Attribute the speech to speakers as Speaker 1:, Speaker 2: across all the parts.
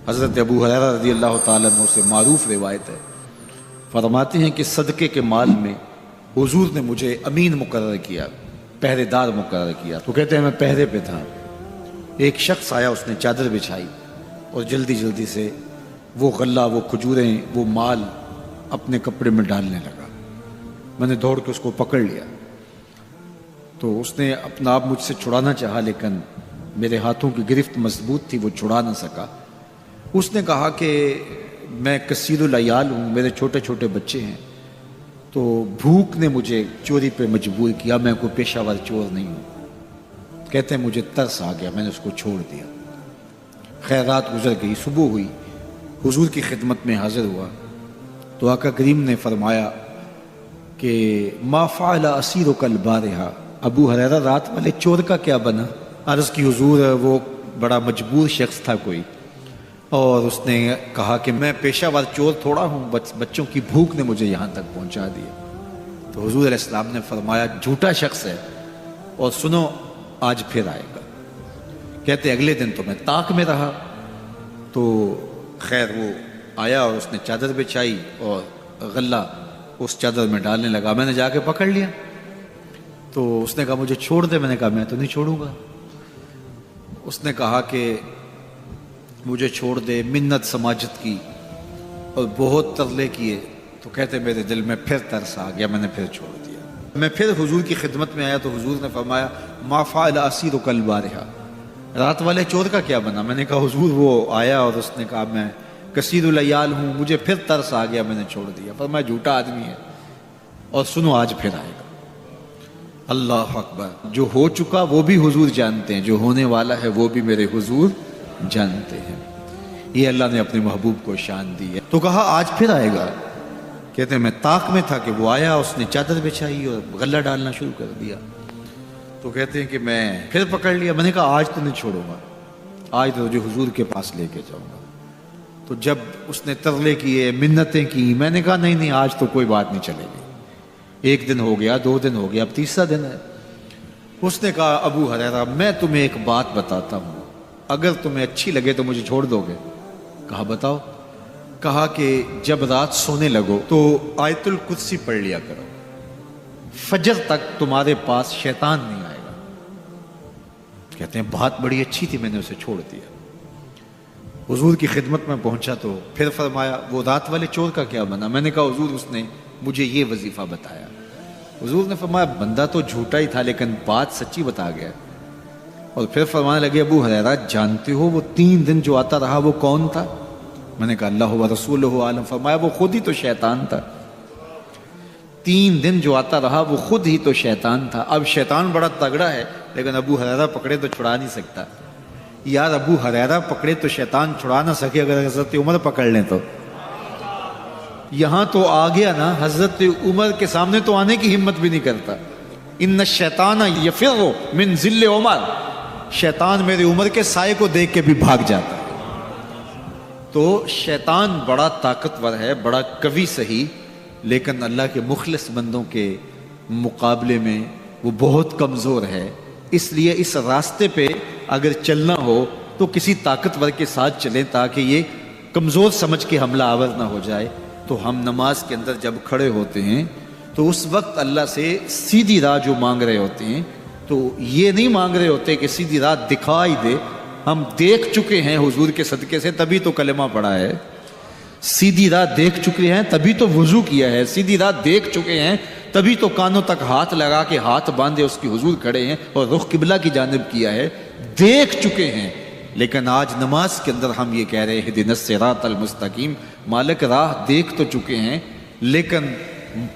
Speaker 1: حضرت ابو ہریرہ رضی اللہ تعالیٰ عنہ سے معروف روایت ہے، فرماتے ہیں کہ صدقے کے مال میں حضور نے مجھے امین مقرر کیا، پہرے دار مقرر کیا۔ تو کہتے ہیں میں پہرے پہ تھا، ایک شخص آیا، اس نے چادر بچھائی اور جلدی جلدی سے وہ غلہ، وہ کھجوریں، وہ مال اپنے کپڑے میں ڈالنے لگا۔ میں نے دوڑ کے اس کو پکڑ لیا، تو اس نے اپنا آپ مجھ سے چھڑانا چاہا، لیکن میرے ہاتھوں کی گرفت مضبوط تھی، وہ چھڑا نہ سکا۔ اس نے کہا کہ میں کثیر العیال ہوں، میرے چھوٹے چھوٹے بچے ہیں، تو بھوک نے مجھے چوری پہ مجبور کیا، میں کوئی پیشہ ور چور نہیں ہوں۔ کہتے ہیں مجھے ترس آ گیا، میں نے اس کو چھوڑ دیا۔ خیر رات گزر گئی، صبح ہوئی، حضور کی خدمت میں حاضر ہوا تو آقا کریم نے فرمایا کہ ما فعل اسیرک البارحہ، ابو ہریرہ رات والے چور کا کیا بنا؟ عرض کی حضور وہ بڑا مجبور شخص تھا کوئی، اور اس نے کہا کہ میں پیشہ ور چور تھوڑا ہوں، بچوں کی بھوک نے مجھے یہاں تک پہنچا دیا۔ تو حضور علیہ السلام نے فرمایا جھوٹا شخص ہے، اور سنو آج پھر آئے گا۔ کہتے اگلے دن تو میں طاق میں رہا، تو خیر وہ آیا اور اس نے چادر بچھائی اور غلہ اس چادر میں ڈالنے لگا۔ میں نے جا کے پکڑ لیا، تو اس نے کہا مجھے چھوڑ دے۔ میں نے کہا میں تو نہیں چھوڑوں گا۔ اس نے کہا کہ مجھے چھوڑ دے، منت سماجت کی اور بہت ترلے کیے، تو کہتے میرے دل میں پھر ترس آ گیا، میں نے پھر چھوڑ دیا۔ میں پھر حضور کی خدمت میں آیا تو حضور نے فرمایا ما فعل اسیرک البارحہ، رات والے چور کا کیا بنا؟ میں نے کہا حضور وہ آیا اور اس نے کہا میں کثیر العیال ہوں، مجھے پھر ترس آ گیا، میں نے چھوڑ دیا۔ فرمایا جھوٹا آدمی ہے، اور سنو آج پھر آئے گا۔ اللہ اکبر! جو ہو چکا وہ بھی حضور جانتے ہیں، جو ہونے والا ہے وہ بھی میرے حضور جانتے ہیں۔ یہ اللہ نے اپنے محبوب کو شان دی ہے۔ تو کہا آج پھر آئے گا۔ کہتے ہیں میں طاق میں تھا کہ وہ آیا، اس نے چادر بچھائی اور غلہ ڈالنا شروع کر دیا۔ تو کہتے ہیں کہ میں پھر پکڑ لیا۔ میں نے کہا آج تو نہیں چھوڑوں گا، آج تو جو حضور کے پاس لے کے جاؤں گا۔ تو جب اس نے ترلے کیے، منتیں کی، میں نے کہا نہیں آج تو کوئی بات نہیں چلے گی۔ ایک دن ہو گیا، 2 دن ہو گیا، اب تیسرا دن ہے۔ اس نے کہا ابو ہریرہ میں تمہیں ایک بات بتاتا ہوں، اگر تمہیں اچھی لگے تو مجھے چھوڑ دو گے؟ کہا بتاؤ۔ کہا کہ جب رات سونے لگو تو آیت الکرسی پڑھ لیا کرو، فجر تک تمہارے پاس شیطان نہیں آئے گا۔ کہتے ہیں بات بڑی اچھی تھی، میں نے اسے چھوڑ دیا۔ حضور کی خدمت میں پہنچا تو پھر فرمایا وہ رات والے چور کا کیا بنا؟ میں نے کہا حضور اس نے مجھے یہ وظیفہ بتایا۔ حضور نے فرمایا بندہ تو جھوٹا ہی تھا لیکن بات سچی بتا گیا۔ اور پھر فرمانے لگے ابو ہریرہ جانتے ہو وہ 3 دن جو آتا رہا وہ کون تھا؟ میں نے کہا اللہ و رسولہ عالم۔ فرمایا وہ خود ہی تو شیطان تھا۔ 3 دن جو آتا رہا وہ خود ہی تو شیطان تھا۔ اب شیطان بڑا تگڑا ہے لیکن ابو ہریرہ پکڑے تو چھڑا نہیں سکتا۔ یار ابو ہریرہ پکڑے تو شیطان چھڑا نہ سکے، اگر حضرت عمر پکڑ لیں تو یہاں تو آ گیا نا، حضرت عمر کے سامنے تو آنے کی ہمت بھی نہیں کرتا۔ ان الشیطان یفر من ظل عمر، شیطان میرے عمر کے سائے کو دیکھ کے بھی بھاگ جاتا ہے۔ تو شیطان بڑا طاقتور ہے، بڑا قوی صحیح، لیکن اللہ کے مخلص بندوں کے مقابلے میں وہ بہت کمزور ہے۔ اس لیے اس راستے پہ اگر چلنا ہو تو کسی طاقتور کے ساتھ چلیں تاکہ یہ کمزور سمجھ کے حملہ آور نہ ہو جائے۔ تو ہم نماز کے اندر جب کھڑے ہوتے ہیں تو اس وقت اللہ سے سیدھی راہ جو مانگ رہے ہوتے ہیں، تو یہ نہیں مانگ رہے ہوتے کہ سیدھی راہ دکھائی دے۔ ہم دیکھ چکے ہیں حضور کے صدقے سے، تبھی تو کلمہ پڑھا ہے۔ سیدھی راہ دیکھ چکے ہیں تبھی تو وضو کیا ہے۔ سیدھی راہ دیکھ چکے ہیں تبھی تو کانوں تک ہاتھ لگا کے ہاتھ باندھے اس کی حضور کھڑے ہیں اور رخ قبلہ کی جانب کیا ہے۔ دیکھ چکے ہیں، لیکن آج نماز کے اندر ہم یہ کہہ رہے ہیں اہدنا الصراط المستقیم، مالک راہ دیکھ تو چکے ہیں لیکن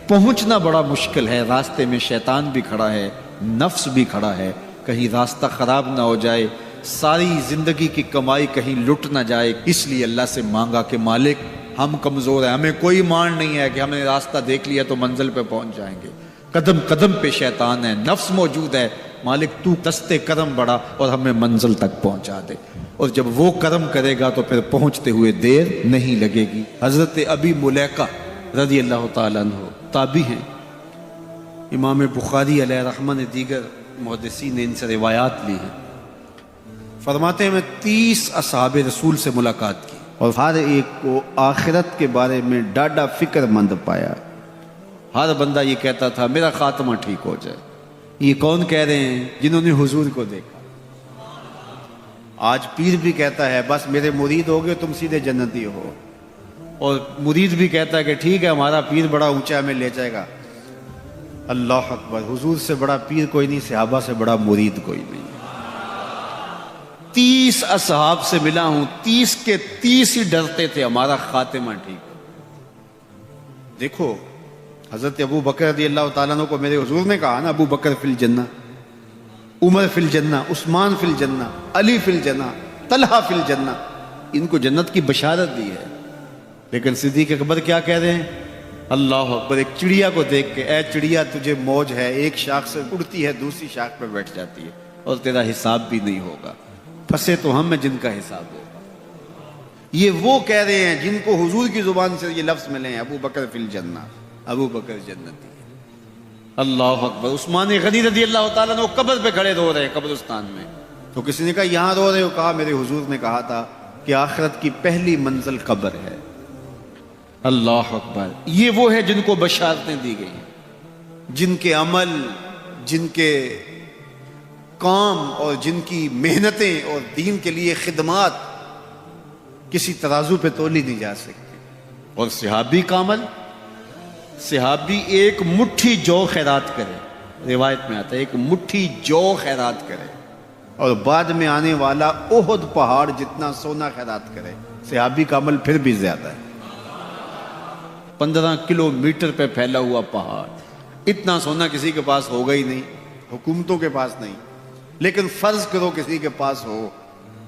Speaker 1: پہنچنا بڑا مشکل ہے۔ راستے میں شیطان بھی کھڑا ہے، نفس بھی کھڑا ہے، کہیں راستہ خراب نہ ہو جائے، ساری زندگی کی کمائی کہیں لٹ نہ جائے۔ اس لیے اللہ سے مانگا کہ مالک ہم کمزور ہیں، ہمیں کوئی مان نہیں ہے کہ ہم نے راستہ دیکھ لیا تو منزل پہ پہنچ جائیں گے، قدم قدم پہ شیطان ہے، نفس موجود ہے۔ مالک تو دستے کرم بڑھا اور ہمیں منزل تک پہنچا دے، اور جب وہ کرم کرے گا تو پھر پہنچتے ہوئے دیر نہیں لگے گی۔ حضرت ابی ملیکہ رضی اللہ تعالیٰ عنہ تابعی ہیں، امام بخاری علیہ رحمہ نے دیگر محدثین نے ان سے روایات لی ہیں۔ فرماتے ہیں میں 30 اصحاب رسول سے ملاقات کی،
Speaker 2: اور ہر ایک کو آخرت کے بارے میں ڈاڈا فکر مند پایا۔
Speaker 1: ہر بندہ یہ کہتا تھا میرا خاتمہ ٹھیک ہو جائے۔ یہ کون کہہ رہے ہیں؟ جنہوں نے حضور کو دیکھا۔
Speaker 2: آج پیر بھی کہتا ہے بس میرے مرید ہو گئے تم سیدھے جنتی ہو،
Speaker 1: اور مرید بھی کہتا ہے کہ ٹھیک ہے ہمارا
Speaker 2: پیر بڑا اونچا میں لے جائے گا۔ اللہ اکبر، حضور سے بڑا پیر کوئی نہیں، صحابہ سے بڑا مرید کوئی نہیں۔
Speaker 1: 30 اصحاب سے ملا ہوں، 30 کے 30 ہی ڈرتے تھے ہمارا خاتمہ ٹھیک ہو۔
Speaker 2: دیکھو حضرت ابو بکر رضی اللہ تعالیٰ عنہ کو میرے حضور نے کہا نا، ابو بکر فی الجنہ، عمر فی الجنہ، عثمان فی الجنہ، علی فی الجنہ، طلحہ فی الجنہ،
Speaker 1: ان کو جنت کی بشارت دی ہے۔
Speaker 2: لیکن صدیق اکبر کیا کہہ رہے ہیں؟ اللہ اکبر، ایک چڑیا کو دیکھ کے، اے چڑیا تجھے موج ہے، ایک شاخ سے اڑتی ہے دوسری شاخ پہ بیٹھ جاتی ہے،
Speaker 1: اور تیرا حساب بھی نہیں ہوگا، پھنسے تو ہم میں جن کا حساب ہوگا۔
Speaker 2: یہ وہ کہہ رہے ہیں جن کو حضور کی زبان سے یہ لفظ ملے ہیں، ابو بکر فی الجنہ، ابو بکر جنتی۔
Speaker 1: اللہ اکبر، عثمان غنی رضی اللہ تعالیٰ نے قبر پہ کھڑے رو رہے ہیں قبرستان میں۔
Speaker 2: تو کسی نے کہا یہاں رو رہے ہو؟ کہا میرے حضور نے کہا تھا کہ آخرت کی پہلی منزل قبر ہے۔
Speaker 1: اللہ اکبر، یہ وہ ہے جن کو بشارتیں دی گئی ہیں،
Speaker 2: جن کے عمل، جن کے کام اور جن کی محنتیں اور دین کے لیے خدمات کسی ترازو پہ تولی نہیں جا سکتی۔
Speaker 1: اور صحابی کا عمل، صحابی ایک مٹھی جو خیرات کرے، روایت میں آتا ہے ایک مٹھی جو خیرات کرے،
Speaker 2: اور بعد میں آنے والا احد پہاڑ جتنا سونا خیرات کرے۔ صحابی کا عمل پھر بھی زیادہ ہے۔
Speaker 1: 15 کلومیٹر پہ پھیلا ہوا پہاڑ، اتنا سونا کسی کے پاس ہوگا ہی نہیں،
Speaker 2: حکومتوں کے پاس نہیں، لیکن فرض کرو کسی کے پاس ہو،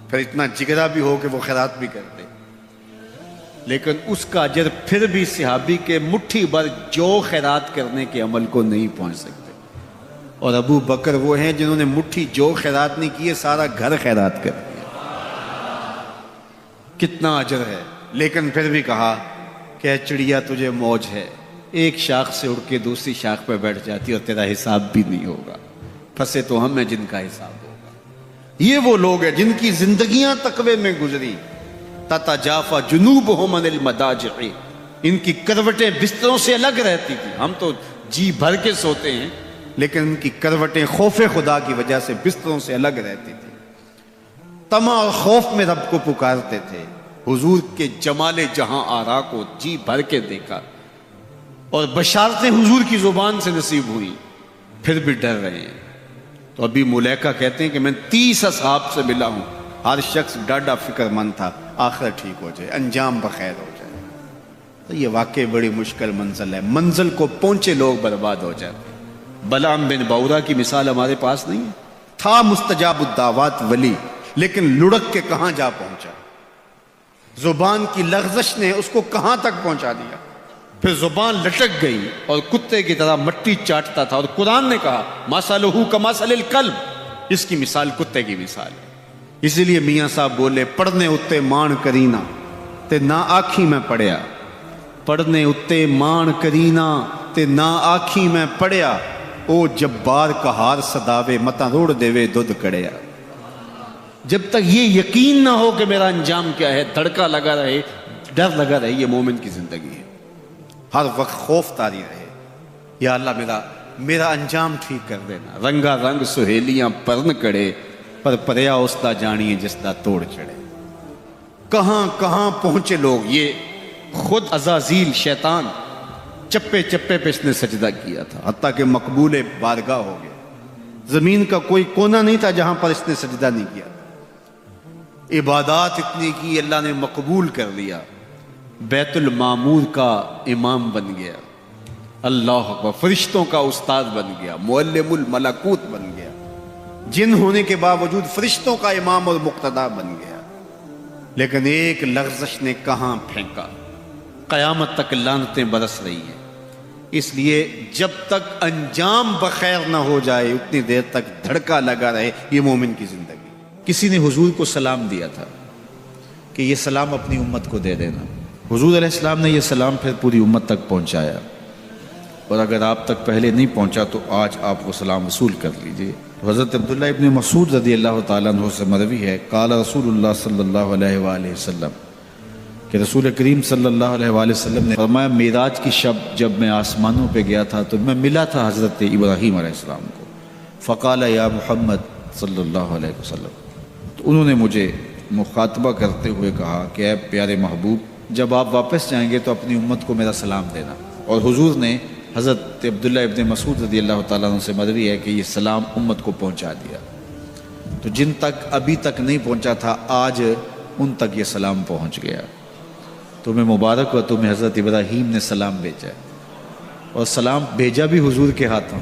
Speaker 2: پھر اتنا جگرا بھی ہو کہ وہ خیرات بھی کرتے،
Speaker 1: لیکن اس کا اجر پھر بھی صحابی کے مٹھی بھر جو خیرات کرنے کے عمل کو نہیں پہنچ سکتے۔
Speaker 2: اور ابو بکر وہ ہیں جنہوں نے مٹھی جو خیرات نہیں کیے، سارا گھر خیرات کر دیا۔ کتنا اجر ہے! لیکن پھر بھی کہا کہ چڑیا تجھے موج ہے،
Speaker 1: ایک شاخ سے اڑ کے دوسری شاخ پہ بیٹھ جاتی اور تیرا حساب بھی نہیں ہوگا، پھنسے تو ہم ہیں جن کا حساب ہوگا۔
Speaker 2: یہ وہ لوگ ہیں جن کی زندگیاں تقوی میں گزری۔ تتجافا جنوبہم عن المضاجع،
Speaker 1: ان کی کروٹیں بستروں سے الگ رہتی تھی۔ ہم تو جی بھر کے سوتے ہیں،
Speaker 2: لیکن ان کی کروٹیں خوف خدا کی وجہ سے بستروں سے الگ رہتی تھی۔ طمع اور خوف میں رب کو پکارتے تھے۔
Speaker 1: حضور کے جمال جہاں آرا کو جی بھر کے دیکھا، اور بشارتیں حضور کی زبان سے نصیب ہوئی، پھر بھی ڈر رہے ہیں۔ تو ابھی ملیکہ کہتے ہیں کہ میں 30 اصحاب سے ملا ہوں،
Speaker 2: ہر شخص ڈاڈا فکر مند تھا آخرت ٹھیک ہو جائے، انجام بخیر ہو جائے۔ تو یہ واقعی بڑی مشکل منزل ہے، منزل کو پہنچے لوگ برباد ہو جاتے۔
Speaker 1: بلعام بن باورا کی مثال ہمارے پاس نہیں ہے،
Speaker 2: تھا مستجاب الدعوات ولی، لیکن لڑک کے کہاں جا پہنچا، زبان کی لغزش نے اس کو کہاں تک پہنچا دیا۔
Speaker 1: پھر زبان لٹک گئی اور کتے کی طرح مٹی چاٹتا تھا، اور قرآن نے کہا مَثَلُهُ كَمَثَلِ الْكَلْبِ، اس کی مثال کتے کی مثال ہے۔
Speaker 2: اسی لیے میاں صاحب بولے پڑھنے اتے مان کرینا تے نہ آکھی میں پڑھیا، پڑھنے اتے مان کرینا تے نہ آکھی میں پڑھیا، او جبار کہار صداوے متا روڑ دیوے دودھ کڑیا۔
Speaker 1: جب تک یہ یقین نہ ہو کہ میرا انجام کیا ہے، دھڑکا لگا رہے، ڈر لگا رہے، یہ مومن کی زندگی ہے۔
Speaker 2: ہر وقت خوف طاری رہے، یا اللہ میرا انجام ٹھیک کر دینا۔
Speaker 1: رنگا رنگ سہیلیاں پرن کڑے، پر پریا اس دا جانیے جس دا توڑ چڑھے۔
Speaker 2: کہاں کہاں پہنچے لوگ۔
Speaker 1: یہ خود عزازیل شیطان چپے چپے پہ اس نے سجدہ کیا تھا،
Speaker 2: حتیٰ کہ مقبول بارگاہ ہو گیا۔ زمین کا کوئی کونا نہیں تھا جہاں پر اس نے سجدہ نہیں کیا۔ عبادات اتنی کی، اللہ نے مقبول کر لیا،
Speaker 1: بیت المعمور کا امام بن گیا، اللہ اکبر، فرشتوں کا استاد بن گیا، معلم الملکوت بن گیا،
Speaker 2: جن ہونے کے باوجود فرشتوں کا امام اور مقتدا بن گیا۔ لیکن ایک لغزش نے کہاں پھینکا،
Speaker 1: قیامت تک لعنتیں برس رہی ہیں۔
Speaker 2: اس لیے جب تک انجام بخیر نہ ہو جائے اتنی دیر تک دھڑکا لگا رہے، یہ مومن کی زندگی۔
Speaker 1: کسی نے حضور کو سلام دیا تھا کہ یہ سلام اپنی امت کو دے دینا، حضور علیہ السلام نے یہ سلام پھر پوری امت تک پہنچایا، اور اگر آپ تک پہلے نہیں پہنچا تو آج آپ وہ سلام وصول کر لیجئے۔ حضرت عبداللہ ابن مسعود رضی اللہ تعالیٰ عنہ سے مروی ہے، قال رسول اللہ صلی اللہ علیہ وآلہ وسلم کہ رسول کریم صلی اللہ علیہ وآلہ وسلم نے فرمایا معراج کی شب جب میں آسمانوں پہ گیا تھا تو میں ملا تھا حضرت ابراہیم علیہ السلام کو، فقال یا محمد صلی اللہ علیہ وسلم، تو انہوں نے مجھے مخاطبہ کرتے ہوئے کہا کہ اے پیارے محبوب، جب آپ واپس جائیں گے تو اپنی امت کو میرا سلام دینا۔ اور حضور نے حضرت عبداللہ ابن مسعود رضی اللہ تعالیٰ عنہ سے مروی ہے کہ یہ سلام امت کو پہنچا دیا، تو جن تک ابھی تک نہیں پہنچا تھا آج ان تک یہ سلام پہنچ گیا۔ تمہیں مبارک ہو، تمہیں حضرت ابراہیم نے سلام بھیجا ہے، اور سلام بھیجا بھی حضور کے ہاتھوں۔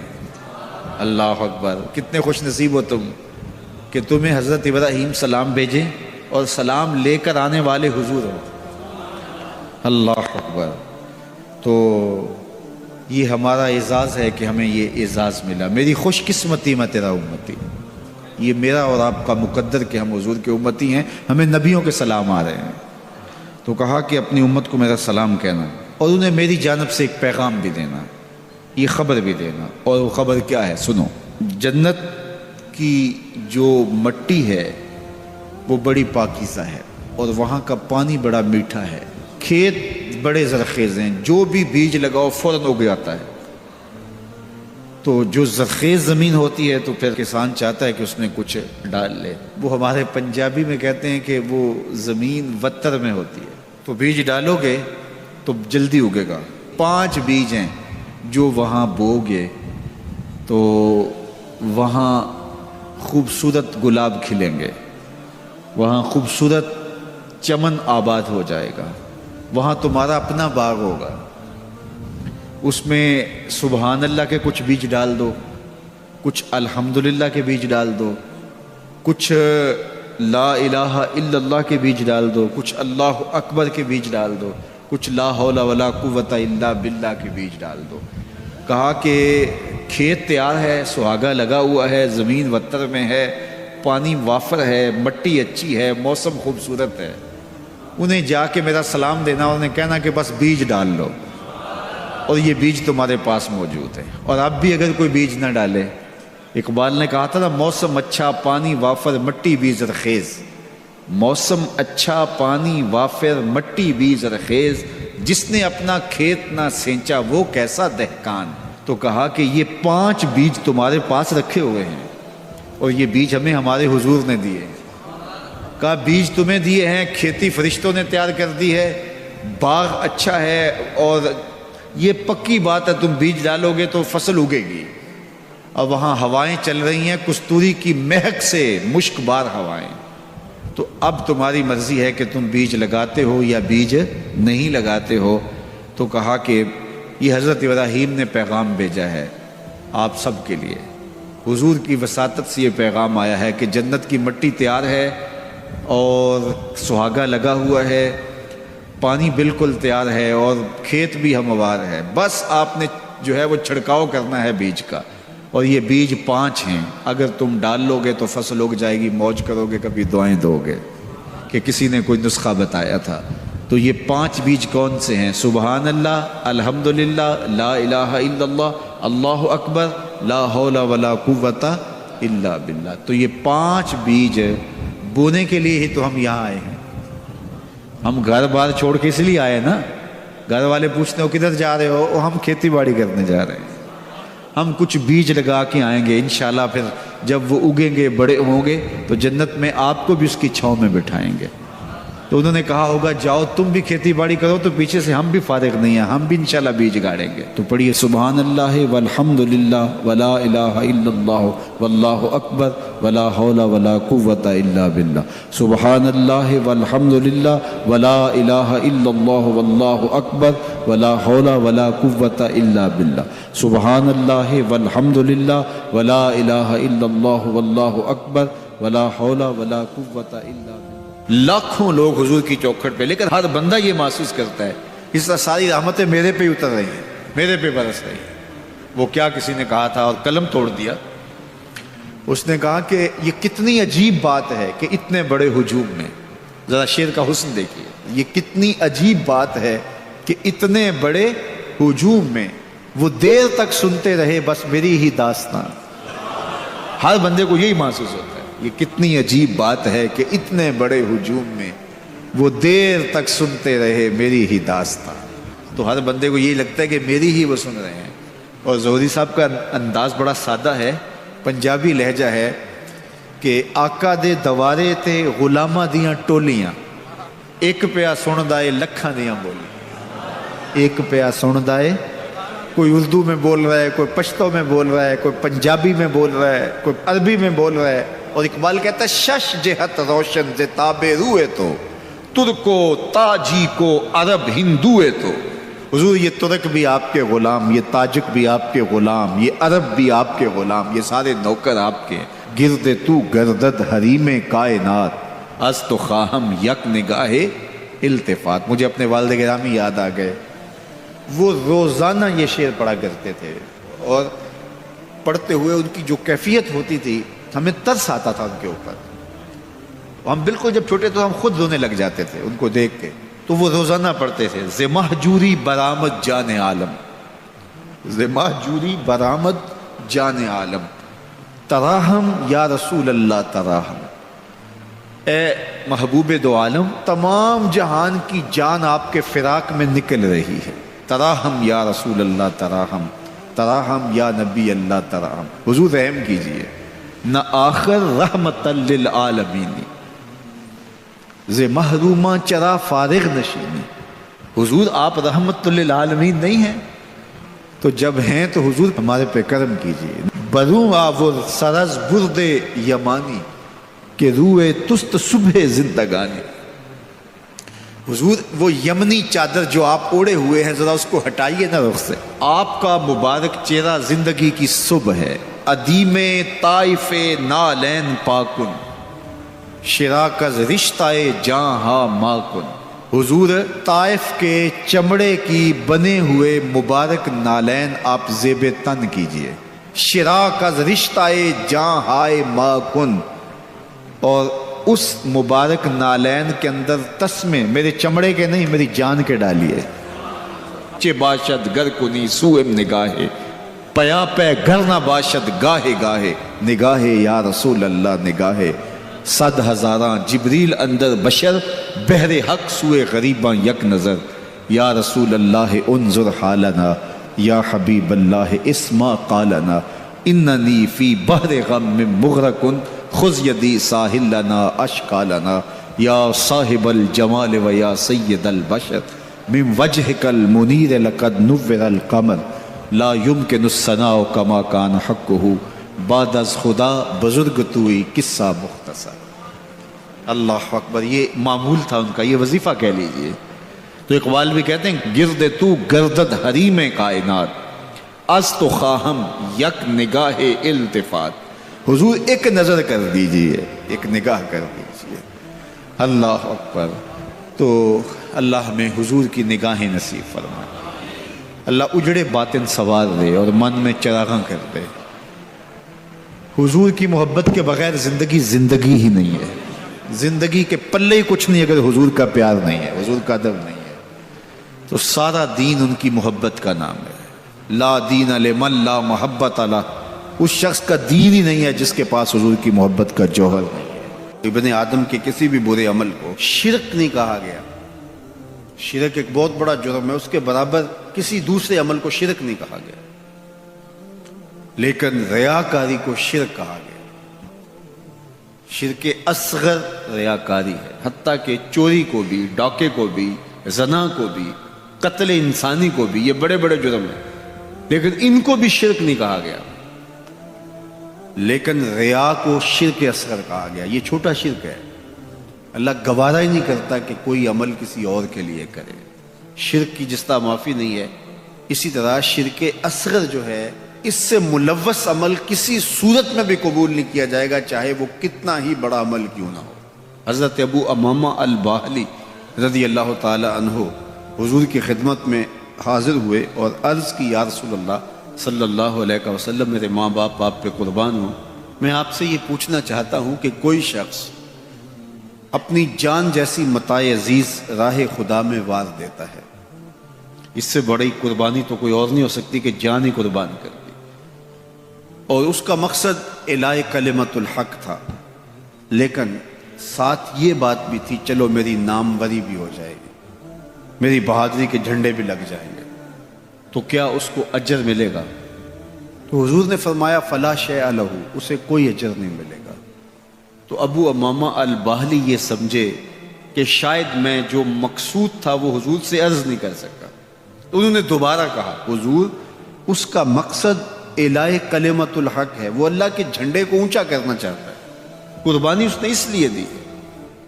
Speaker 1: اللہ اکبر، کتنے خوش نصیب ہو تم کہ تمہیں حضرت ابراہیم سلام بھیجے اور سلام لے کر آنے والے حضور ہو۔ اللہ اکبر، تو یہ ہمارا اعزاز ہے کہ ہمیں یہ اعزاز ملا۔ میری خوش قسمتی میں تیرا امتی، یہ میرا اور آپ کا مقدر کہ ہم حضور کے امتی ہیں، ہمیں نبیوں کے سلام آ رہے ہیں۔ تو کہا کہ اپنی امت کو میرا سلام کہنا اور انہیں میری جانب سے ایک پیغام بھی دینا، یہ خبر بھی دینا۔ اور وہ خبر کیا ہے؟ سنو، جنت کی جو مٹی ہے وہ بڑی پاکیزہ ہے، اور وہاں کا پانی بڑا میٹھا ہے، کھیت بڑے زرخیز ہیں، جو بھی بیج لگاؤ فوراً اگ جاتا ہے۔ تو جو زرخیز زمین ہوتی ہے تو پھر کسان چاہتا ہے کہ اس میں کچھ ڈال لے۔ وہ ہمارے پنجابی میں کہتے ہیں کہ وہ زمین وتر میں ہوتی ہے، تو بیج ڈالو گے تو جلدی اگے گا۔ 5 بیج ہیں جو وہاں بو گے تو وہاں خوبصورت گلاب کھلیں گے، وہاں خوبصورت چمن آباد ہو جائے گا، وہاں تمہارا اپنا باغ ہوگا۔ اس میں سبحان اللہ کے کچھ بیج ڈال دو، کچھ الحمدللہ کے بیج ڈال دو، کچھ لا الہ الا اللہ کے بیج ڈال دو، کچھ اللہ اکبر کے بیج ڈال دو، کچھ لا حول ولا قوت الا باللہ کے بیج ڈال دو۔ کہا کہ کھیت تیار ہے، سہاگا لگا ہوا ہے، زمین وتر میں ہے، پانی وافر ہے، مٹی اچھی ہے، موسم خوبصورت ہے۔ انہیں جا کے میرا سلام دینا، انہیں کہنا کہ بس بیج ڈال لو، اور یہ بیج تمہارے پاس موجود ہے۔ اور اب بھی اگر کوئی بیج نہ ڈالے، اقبال نے کہا تھا نا، موسم اچھا پانی وافر مٹی بھی زرخیز، موسم اچھا پانی وافر مٹی بھی زرخیز، جس نے اپنا کھیت نہ سینچا وہ کیسا دہقان۔ تو کہا کہ یہ 5 بیج تمہارے پاس رکھے ہوئے ہیں، اور یہ بیج ہمیں ہمارے حضور نے دیے ہیں۔ کہا بیج تمہیں دیے ہیں، کھیتی فرشتوں نے تیار کر دی ہے، باغ اچھا ہے، اور یہ پکی بات ہے تم بیج ڈالو گے تو فصل اگے گی۔ اور وہاں ہوائیں چل رہی ہیں کستوری کی مہک سے، مشک بار ہوائیں۔ تو اب تمہاری مرضی ہے کہ تم بیج لگاتے ہو یا بیج نہیں لگاتے ہو۔ تو کہا کہ یہ حضرت ابراہیم نے پیغام بھیجا ہے آپ سب کے لیے، حضور کی وساطت سے یہ پیغام آیا ہے کہ جنت کی مٹی تیار ہے اور سہاگا لگا ہوا ہے، پانی بالکل تیار ہے، اور کھیت بھی ہموار ہے، بس آپ نے جو ہے وہ چھڑکاؤ کرنا ہے بیج کا۔ اور یہ بیج 5 ہیں، اگر تم ڈال لو گے تو فصل اگ جائے گی، موج کرو گے، کبھی دعائیں دو گے کہ کسی نے کوئی نسخہ بتایا تھا۔ تو یہ 5 بیج کون سے ہیں؟ سبحان اللہ، الحمدللہ، لا الہ الا اللہ، اللہ اکبر، لا حول ولا قوت الا باللہ۔ تو یہ 5 بیج بونے کے لیے ہی تو ہم یہاں آئے ہیں۔ ہم گھر بار چھوڑ کے اس لیے آئے نا، گھر والے پوچھتے ہو کدھر جا رہے ہو، ہم کھیتی باڑی کرنے جا رہے ہیں۔ ہم کچھ بیج لگا کے آئیں گے انشاءاللہ، پھر جب وہ اگیں گے، بڑے ہوں گے، تو جنت میں آپ کو بھی اس کی چھاؤں میں بٹھائیں گے۔ تو انہوں نے کہا ہوگا جاؤ تم بھی کھیتی باڑی کرو، تو پیچھے سے ہم بھی فارغ نہیں ہیں، ہم بھی انشاءاللہ بیج گاڑیں گے۔ تو پڑھیے سبحان اللہ والحمدللہ ولا الہ الا اللہ واللہ اکبر ولا حول ولا قوت الا باللہ، سبحان اللہ والحمدللہ ولا الہ الا اللہ واللہ اکبر ولا حول ولا قوت الا باللہ، سبحان اللہ والحمدللہ ولا الہ الا اللہ واللہ اکبر ولا حول ولا قوت الا باللہ۔ لاکھوں لوگ حضور کی چوکھٹ پہ، لیکن ہر بندہ یہ محسوس کرتا ہے اس طرح ساری رحمتیں میرے پہ اتر رہی ہیں، میرے پہ برس رہی ہیں۔ وہ کیا کسی نے کہا تھا اور قلم توڑ دیا، اس نے کہا کہ یہ کتنی عجیب بات ہے کہ اتنے بڑے ہجوم میں، ذرا شعر کا حسن دیکھیے، یہ کتنی عجیب بات ہے کہ اتنے بڑے ہجوم میں وہ دیر تک سنتے رہے بس میری ہی داستان۔ ہر بندے کو یہی محسوس ہوتا ہے، یہ کتنی عجیب بات ہے کہ اتنے بڑے ہجوم میں
Speaker 2: وہ دیر تک سنتے رہے میری ہی داستان. تو ہر بندے کو یہی لگتا ہے کہ میری ہی وہ سن رہے ہیں. اور زہری صاحب کا انداز بڑا سادہ ہے, پنجابی لہجہ ہے کہ آقا دے دوارے تے غلاماں دیاں ٹولیاں, ایک پیا سندا اے لکھاں دیاں بولی. ایک پیا سندا اے, کوئی اردو میں بول رہا ہے, کوئی پشتو میں بول رہا ہے, کوئی پنجابی میں بول رہا ہے, کوئی عربی میں بول رہا ہے. اور اقبال کہتا ہے شش جہت روشن ز تاب روئے تو ترکو تاجی کو عرب ہندوئے تو. حضور یہ ترک بھی آپ کے غلام, یہ تاجک بھی آپ کے غلام, یہ عرب بھی آپ کے غلام, یہ سارے نوکر آپ کے. گرد تو گردد حریم کائنات از تو خواہم یک نگاہ التفات. مجھے اپنے والد گرامی یاد آ گئے, وہ روزانہ یہ شعر پڑھا کرتے تھے, اور پڑھتے ہوئے ان کی جو کیفیت ہوتی تھی ہمیں ترس آتا تھا ان کے اوپر. ہم بالکل جب چھوٹے تو ہم خود رونے لگ جاتے تھے ان کو دیکھ کے. تو وہ روزانہ پڑھتے تھے ز مہجوری برآمد جان عالم, ز مہجوری برآمد جان عالم, تراہم یا رسول اللہ تراہم. اے محبوب دو عالم, تمام جہان کی جان آپ کے فراق میں نکل رہی ہے. تراہم یا رسول اللہ تراہم, تراہم یا نبی اللہ تراہم. حضور رحم کیجئے. نہ آخر رحمت للعالمین ز محرومہ چرا فارغ نشینی. حضور آپ رحمت للعالمین نہیں ہیں, تو جب ہیں تو حضور ہمارے پہ کرم کیجئے. بروں آور سرز برد یمانی کہ روئے تست صبح زندگانی. حضور وہ یمنی چادر جو آپ اوڑے ہوئے ہیں ذرا اس کو ہٹائیے نا رخ سے. آپ کا مبارک چہرہ زندگی کی صبح ہے. ادیم طائف نالین پاکن شراک از رشتہ جاں ہا ماکن. حضور طائف کے چمڑے کی بنے ہوئے مبارک نالین آپ زیب تن کیجئے. شراک از رشتہ جاں ہائے ماکن, اور اس مبارک نالین کے اندر تسمے میرے چمڑے کے نہیں میری جان کے ڈالیے. چے باشد گر کنی سوئم نگاہے پیا پہ گر نہ باشد گاہے گاہے. نگاہے یا رسول اللہ نگاہے, صد ہزاراں جبریل اندر بشر بحر حق سوئے غریباں یک نظر. یا رسول اللہ انظر حالنا یا حبیب اللہ اسما قالنا اننی فی بحر غم من مغرقن خذ یدی ساحل لنا اشکالنا. یا صاحب الجمال و یا سید البشر من وجہک المنیر لقد نور القمر لا یمکن الثناء کما کان حقہ بعد از خدا بزرگ توئی قصہ مختصر. اللہ اکبر. یہ معمول تھا ان کا, یہ وظیفہ کہہ لیجئے. تو اقبال بھی کہتے ہیں گرد تو گردد حریم کائنات از تو خواہم یک نگاہ التفات. حضور ایک نظر کر دیجئے, ایک نگاہ کر دیجئے. اللہ اکبر. تو اللہ ہمیں حضور کی نگاہیں نصیب فرمائے. اللہ اجڑے باطن سوار دے اور من میں چراغاں کر دے. حضور کی محبت کے بغیر زندگی زندگی ہی نہیں ہے. زندگی کے پلے ہی کچھ نہیں اگر حضور کا پیار نہیں ہے, حضور کا ادب نہیں ہے. تو سارا دین ان کی محبت کا نام ہے. لا دین لمن لا محبت لا. اس شخص کا دین ہی نہیں ہے جس کے پاس حضور کی محبت کا جوہر نہیں ہے. ابن آدم کے کسی بھی برے عمل کو شرک نہیں کہا گیا. شرک ایک بہت بڑا جرم ہے, اس کے برابر کسی دوسرے عمل کو شرک نہیں کہا گیا. لیکن ریاکاری کو شرک کہا گیا. شرک اصغر ریاکاری ہے. حتیٰ کہ چوری کو بھی, ڈاکے کو بھی, زنا کو بھی, قتل انسانی کو بھی, یہ بڑے بڑے جرم ہیں, لیکن ان کو بھی شرک نہیں کہا گیا. لیکن ریا کو شرک اصغر کہا گیا. یہ چھوٹا شرک ہے. اللہ گوارا ہی نہیں کرتا کہ کوئی عمل کسی اور کے لیے کرے. شرک کی جس طرح معافی نہیں ہے, اسی طرح شرک اصغر جو ہے اس سے ملوث عمل کسی صورت میں بھی قبول نہیں کیا جائے گا, چاہے وہ کتنا ہی بڑا عمل کیوں نہ ہو. حضرت ابو امامہ الباہلی رضی اللہ تعالی عنہ حضور کی خدمت میں حاضر ہوئے اور عرض کی یا رسول اللہ صلی اللہ علیہ وسلم, میرے ماں باپ آپ پہ قربان ہوں, میں آپ سے یہ پوچھنا چاہتا ہوں کہ کوئی شخص اپنی جان جیسی متاع عزیز راہ خدا میں وار دیتا ہے, اس سے بڑی قربانی تو کوئی اور نہیں ہو سکتی کہ جان ہی قربان کر دی. اور اس کا مقصد اعلاء کلمت الحق تھا, لیکن ساتھ یہ بات بھی تھی چلو میری ناموری بھی ہو جائے گی، میری بہادری کے جھنڈے بھی لگ جائیں گے،
Speaker 1: تو کیا اس کو اجر ملے گا؟
Speaker 2: تو حضور نے فرمایا فلا شیء لہ، اسے کوئی اجر نہیں ملے گا۔
Speaker 1: تو ابو امامہ الباہلی یہ سمجھے کہ شاید میں جو مقصود تھا وہ حضور سے عرض نہیں کر سکا،
Speaker 2: تو انہوں نے دوبارہ کہا حضور اس کا مقصد اعلاء کلمت الحق ہے، وہ اللہ کے جھنڈے کو اونچا کرنا چاہتا ہے،
Speaker 1: قربانی اس نے اس لیے دی ہے،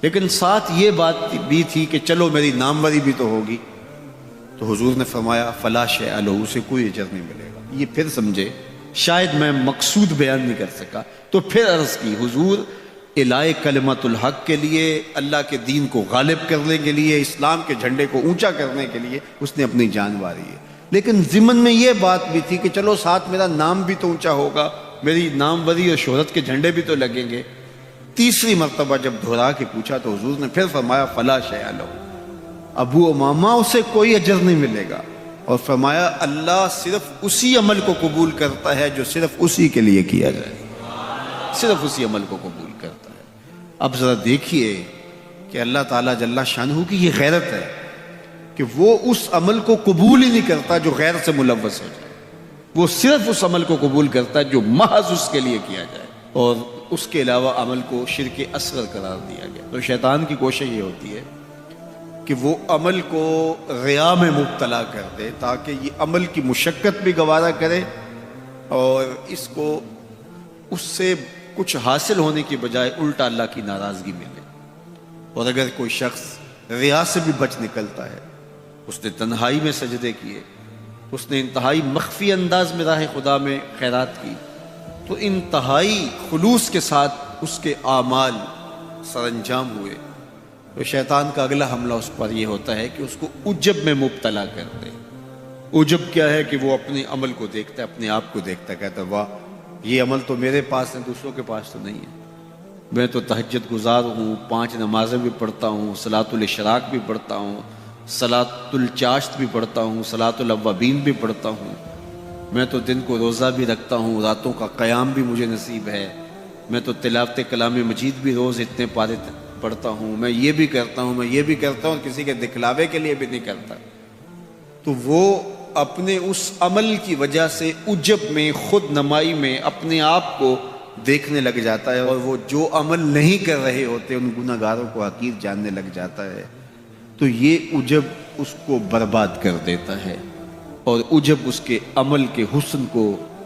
Speaker 1: لیکن ساتھ یہ بات بھی تھی کہ چلو میری ناموری بھی تو ہوگی۔
Speaker 2: تو حضور نے فرمایا فلا شیء لہ، اسے کوئی اجر نہیں ملے گا۔
Speaker 1: یہ پھر سمجھے شاید میں مقصود بیان نہیں کر سکا، تو پھر عرض کی حضور اعلاء کلمت الحق کے لیے، اللہ کے دین کو غالب کرنے کے لیے، اسلام کے جھنڈے کو اونچا کرنے کے لیے اس نے اپنی جان واری ہے، لیکن ضمن میں یہ بات بھی تھی کہ چلو ساتھ میرا نام بھی تو اونچا ہوگا، میری ناموری اور شہرت کے جھنڈے بھی تو لگیں گے۔ تیسری مرتبہ جب دہرا کے پوچھا تو حضور نے پھر فرمایا فلا شیء لہ، ابو امامہ اسے کوئی اجر نہیں ملے گا، اور فرمایا اللہ صرف اسی عمل کو قبول کرتا ہے جو صرف اسی کے لیے کیا جائے، صرف اسی عمل کو قبول کرتا ہے۔
Speaker 2: اب ذرا دیکھیے کہ اللہ تعالیٰ جل شانہ کی یہ غیرت ہے کہ وہ اس عمل کو قبول ہی نہیں کرتا جو غیر سے ملوث ہو جائے،
Speaker 1: وہ صرف اس عمل کو قبول کرتا ہے جو محض اس کے لیے کیا جائے، اور اس کے علاوہ عمل کو شرک اصغر قرار دیا گیا۔ تو شیطان کی کوشش یہ ہوتی ہے
Speaker 2: کہ وہ عمل کو ریا میں مبتلا کر دے تاکہ یہ عمل کی مشقت بھی گوارا کرے اور اس کو اس سے
Speaker 1: کچھ حاصل ہونے کی بجائے الٹا اللہ کی ناراضگی ملے۔
Speaker 2: اور اگر کوئی شخص ریا سے بھی بچ نکلتا ہے،
Speaker 1: اس نے تنہائی میں سجدے کیے، اس نے انتہائی مخفی انداز میں راہ خدا میں خیرات کی، تو انتہائی خلوص کے ساتھ اس کے اعمال سر انجام ہوئے، تو شیطان کا اگلا حملہ اس پر یہ ہوتا ہے کہ اس کو عجب میں مبتلا کر دے۔ عجب کیا ہے کہ وہ اپنے عمل کو دیکھتا ہے، اپنے آپ کو دیکھتا ہے، کہتا ہے واہ یہ عمل تو میرے پاس ہے، دوسروں کے پاس تو نہیں ہے، میں تو تہجد گزار ہوں، 5 نمازیں بھی پڑھتا ہوں، صلاۃ الاشراق بھی پڑھتا ہوں، صلاۃ الچاشت بھی پڑھتا ہوں، صلاۃ الاوابین بھی پڑھتا ہوں، میں تو دن کو روزہ بھی رکھتا ہوں، راتوں کا قیام بھی مجھے نصیب ہے، میں تو تلاوت کلام مجید بھی روز اتنے پارے پڑھتا ہوں، میں یہ بھی کرتا ہوں، میں یہ بھی کرتا ہوں، کسی کے دکھلاوے کے لیے بھی نہیں کرتا۔ تو وہ اپنے اس عمل کی وجہ سے عجب میں، خود نمائی میں اپنے آپ کو دیکھنے لگ جاتا ہے، اور وہ جو عمل نہیں کر رہے ہوتے ان گناہ گاروں کو حقیر جاننے لگ جاتا ہے۔ تو یہ عجب اس کو برباد کر دیتا ہے، اور عجب اس کے عمل کے حسن کو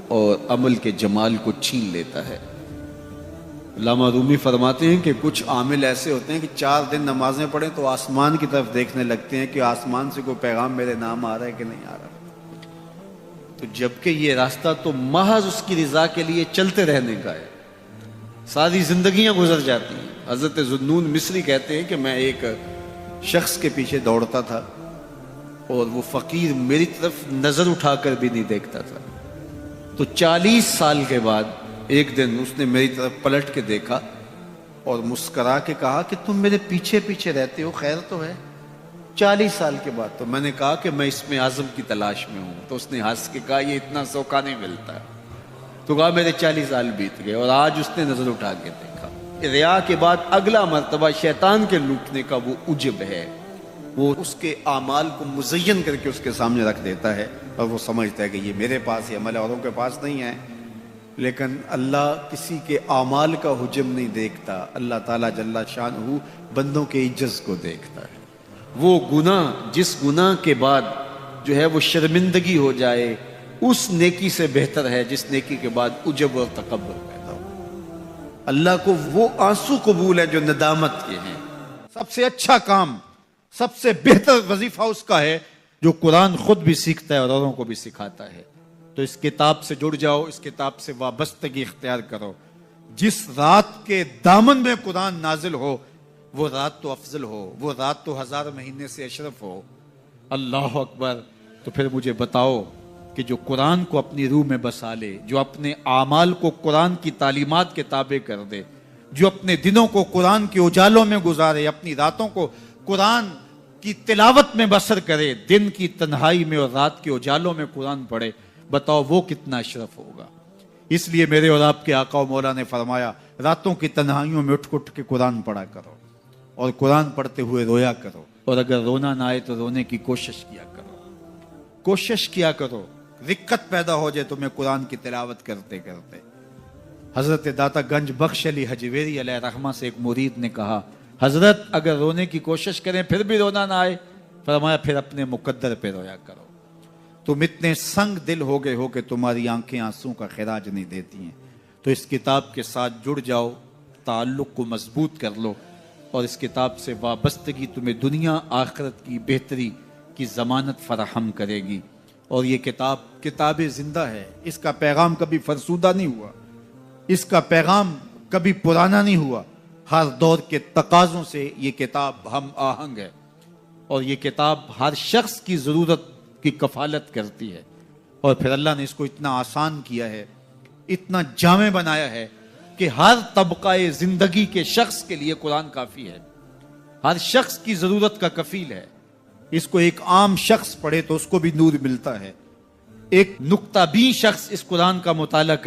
Speaker 1: اور عمل کے جمال کو چھین لیتا ہے۔ علامہ رومی فرماتے ہیں کہ کچھ عامل ایسے ہوتے ہیں کہ 4 دن نمازیں پڑھیں تو آسمان کی طرف دیکھنے لگتے ہیں کہ آسمان سے کوئی پیغام میرے نام آ رہا ہے کہ نہیں آ رہا، تو جبکہ یہ راستہ تو محض اس کی رضا کے لیے چلتے رہنے کا ہے، ساری زندگیاں گزر جاتی ہیں۔ حضرت ذوالنون مصری کہتے ہیں کہ میں ایک شخص کے پیچھے دوڑتا تھا اور وہ فقیر میری طرف نظر اٹھا کر بھی نہیں دیکھتا تھا، تو 40 سال کے بعد ایک دن اس نے میری طرف پلٹ کے دیکھا اور مسکرا کے کہا کہ تم میرے پیچھے پیچھے رہتے ہو، خیر تو ہے؟ 40 سال کے بعد۔ تو میں نے کہا کہ میں اسم اعظم کی تلاش میں ہوں، تو اس نے ہنس کے کہا یہ اتنا سوکھا نہیں ملتا، تو کہا میرے 40 سال بیت گئے، اور آج اس نے نظر اٹھا کے دیکھا۔ ریا کے بعد اگلا مرتبہ شیطان کے لوٹنے کا وہ عجب ہے، وہ اس کے اعمال کو مزین کر کے اس کے سامنے رکھ دیتا ہے، اور وہ سمجھتا ہے کہ یہ میرے پاس یہ عمل ہے، اوروں کے پاس نہیں ہے۔ لیکن اللہ کسی کے اعمال کا حجم نہیں دیکھتا، اللہ تعالیٰ جل شانہ بندوں کے عجز کو دیکھتا ہے۔ وہ گناہ جس گناہ کے بعد جو ہے وہ شرمندگی ہو جائے، اس نیکی سے بہتر ہے جس نیکی کے بعد عجب اور تکبر پیدا ہو۔ اللہ کو وہ آنسو قبول ہے جو ندامت کے ہیں۔ سب سے اچھا کام، سب سے بہتر وظیفہ اس کا ہے جو قرآن خود بھی سیکھتا ہے اور اوروں کو بھی سکھاتا ہے۔ تو اس کتاب سے جڑ جاؤ، اس کتاب سے وابستگی اختیار کرو۔ جس رات کے دامن میں قرآن نازل ہو وہ رات تو افضل ہو، وہ رات تو 1000 مہینے سے اشرف ہو۔ اللہ اکبر۔ تو پھر مجھے بتاؤ کہ جو قرآن کو اپنی روح میں بسا لے، جو اپنے اعمال کو قرآن کی تعلیمات کے تابع کر دے، جو اپنے دنوں کو قرآن کے اجالوں میں گزارے، اپنی راتوں کو قرآن کی تلاوت میں بسر کرے، دن کی تنہائی میں اور رات کے اجالوں میں قرآن پڑھے، بتاؤ وہ کتنا اشرف ہوگا۔
Speaker 2: اس لیے میرے اور آپ کے آقا و مولا نے فرمایا راتوں کی تنہائیوں میں اٹھ اٹھ کے قرآن پڑھا کرو اور قرآن پڑھتے ہوئے رویا کرو، اور اگر رونا نہ آئے تو رونے کی کوشش کیا کرو، کوشش کیا کرو، رقت پیدا ہو جائے تمہیں قرآن کی تلاوت کرتے کرتے۔ حضرت داتا گنج بخش علی حجویری علیہ رحمہ سے ایک مرید نے کہا حضرت اگر رونے کی کوشش کریں پھر بھی رونا نہ آئے، فرمایا پھر اپنے مقدر پہ رویا کرو، تم اتنے سنگ دل ہو گئے ہو کہ تمہاری آنکھیں آنسوں کا خراج نہیں دیتی ہیں۔ تو اس کتاب کے ساتھ جڑ جاؤ، تعلق کو مضبوط کر لو، اور اس کتاب سے وابستگی تمہیں دنیا آخرت کی بہتری کی ضمانت فراہم کرے گی۔ اور یہ کتاب زندہ ہے، اس کا پیغام کبھی فرسودہ نہیں ہوا، اس کا پیغام کبھی پرانا نہیں ہوا، ہر دور کے تقاضوں سے یہ کتاب ہم آہنگ ہے، اور یہ کتاب ہر شخص کی ضرورت کی کفالت کرتی ہے۔ اور پھر اللہ نے اس کو اتنا آسان کیا ہے، اتنا جامع بنایا ہے کہ ہر طبقہ زندگی کے شخص کے لیے قرآن کافی ہے، ہر شخص کی ضرورت کا کفیل ہے۔ اس کو ایک عام شخص پڑھے تو اس کو بھی نور ملتا ہے، ایک نکتہ بین شخص اس قرآن کا مطالعہ کرے